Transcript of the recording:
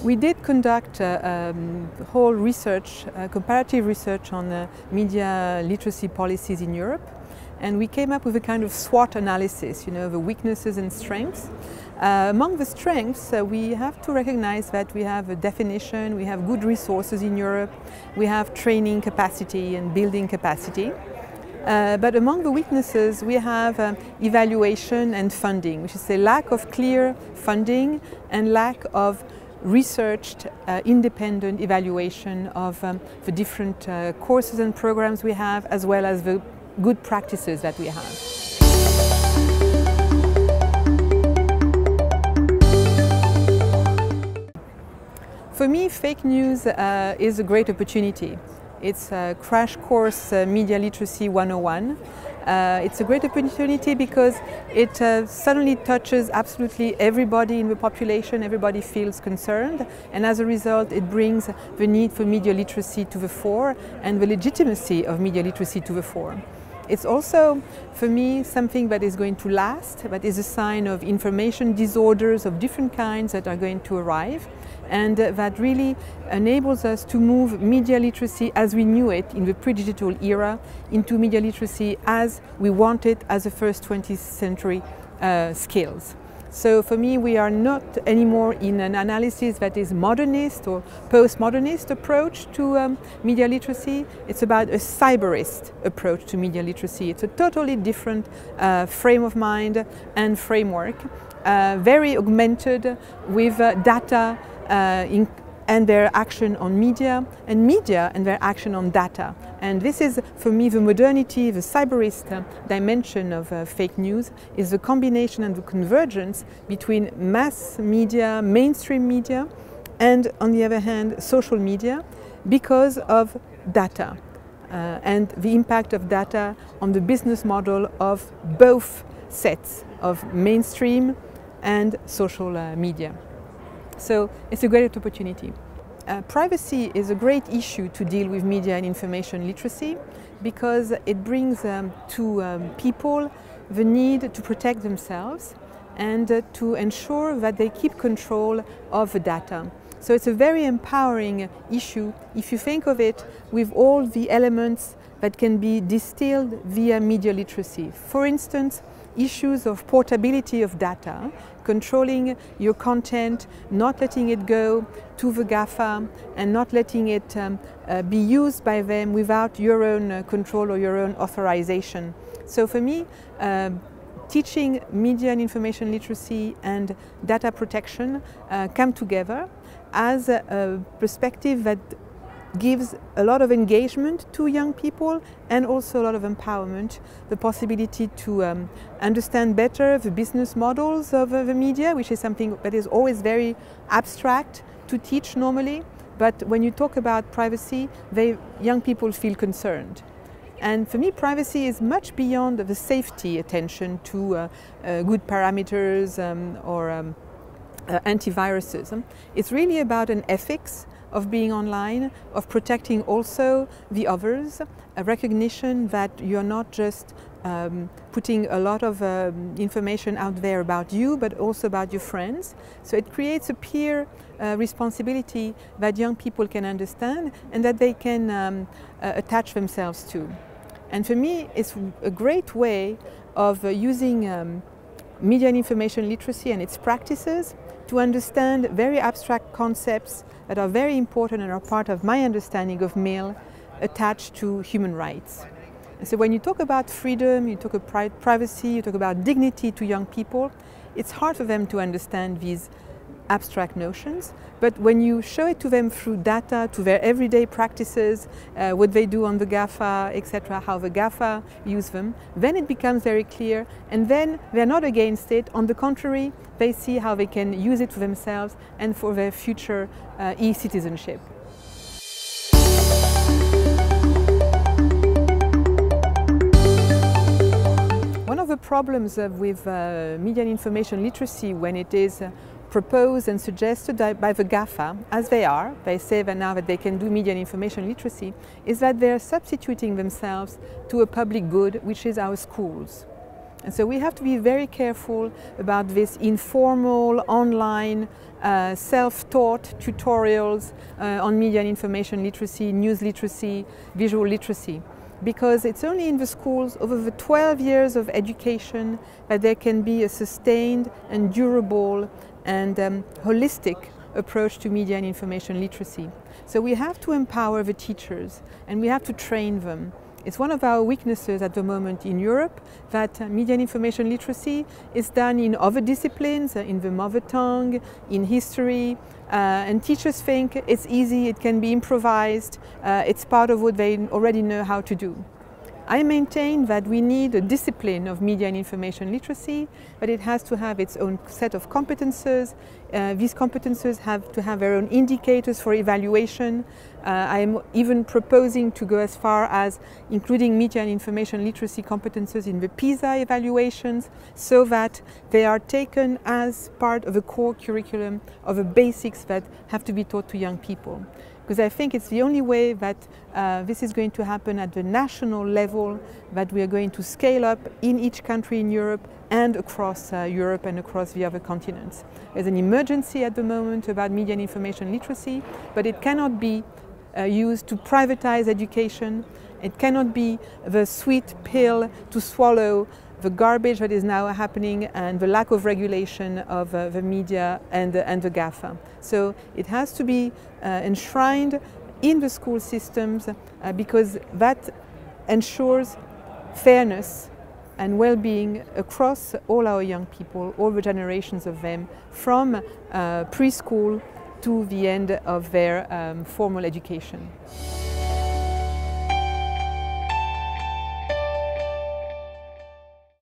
We did conduct whole research, comparative research on media literacy policies in Europe, and we came up with a kind of SWOT analysis, the weaknesses and strengths. Among the strengths, we have to recognize that we have a definition, we have good resources in Europe, we have training capacity and building capacity. But among the weaknesses, we have evaluation and funding, which is a lack of clear funding and lack of researched, independent evaluation of the different courses and programs we have, as well as the good practices that we have. For me, fake news is a great opportunity. It's a crash course Media Literacy 101. It's a great opportunity because it suddenly touches absolutely everybody in the population, everybody feels concerned, and as a result it brings the need for media literacy to the fore and the legitimacy of media literacy to the fore. It's also, for me, something that is going to last, that is a sign of information disorders of different kinds that are going to arrive, and that really enables us to move media literacy as we knew it in the pre-digital era into media literacy as we want it as a first 20th century skills. So for me, we are not anymore in an analysis that is modernist or postmodernist approach to media literacy. It's about a cyberist approach to media literacy. It's a totally different frame of mind and framework, very augmented with data and their action on media, and media and their action on data. And this is, for me, the modernity, the cyberist dimension of fake news is the combination and the convergence between mass media, mainstream media, and on the other hand, social media, because of data and the impact of data on the business model of both sets of mainstream and social media. So it's a great opportunity. Privacy is a great issue to deal with media and information literacy because it brings to people the need to protect themselves and to ensure that they keep control of the data. So it's a very empowering issue if you think of it with all the elements that can be distilled via media literacy. For instance, issues of portability of data, controlling your content, not letting it go to the GAFA and not letting it be used by them without your own control or your own authorization. So for me, teaching media and information literacy and data protection come together as a perspective that gives a lot of engagement to young people and also a lot of empowerment, the possibility to understand better the business models of the media, which is something that is always very abstract to teach normally, but when you talk about privacy, young people feel concerned. And for me, privacy is much beyond the safety attention to good parameters or antiviruses. It's really about an ethics of being online, of protecting also the others, a recognition that you're not just putting a lot of information out there about you, but also about your friends. So it creates a peer responsibility that young people can understand and that they can attach themselves to. And for me, it's a great way of using media and information literacy and its practices to understand very abstract concepts that are very important and are part of my understanding of MIL attached to human rights. And so when you talk about freedom, you talk about privacy, you talk about dignity to young people, it's hard for them to understand these abstract notions, but when you show it to them through data, to their everyday practices, what they do on the GAFA, etc., how the GAFA use them, then it becomes very clear, and then they're not against it. On the contrary, they see how they can use it for themselves and for their future e-citizenship. One of the problems with media and information literacy when it is proposed and suggested by the GAFA, as they say that now that they can do media and information literacy, is that they're substituting themselves to a public good, which is our schools. And so we have to be very careful about this informal, online, self-taught tutorials on media and information literacy, news literacy, visual literacy. Because it's only in the schools over the 12 years of education that there can be a sustained and durable and holistic approach to media and information literacy. So we have to empower the teachers and we have to train them. It's one of our weaknesses at the moment in Europe that media and information literacy is done in other disciplines, in the mother tongue, in history, and teachers think it's easy, it can be improvised, it's part of what they already know how to do. I maintain that we need a discipline of media and information literacy, but it has to have its own set of competences. These competences have to have their own indicators for evaluation. I am even proposing to go as far as including media and information literacy competences in the PISA evaluations so that they are taken as part of a core curriculum of the basics that have to be taught to young people. Because I think it's the only way that this is going to happen at the national level, that we are going to scale up in each country in Europe and across Europe and across the other continents. There's an emergency at the moment about media and information literacy, but it cannot be used to privatize education. It cannot be the sweet pill to swallow the garbage that is now happening and the lack of regulation of the media and the GAFA. So it has to be enshrined in the school systems because that ensures fairness and well-being across all our young people, all the generations of them, from preschool to the end of their formal education.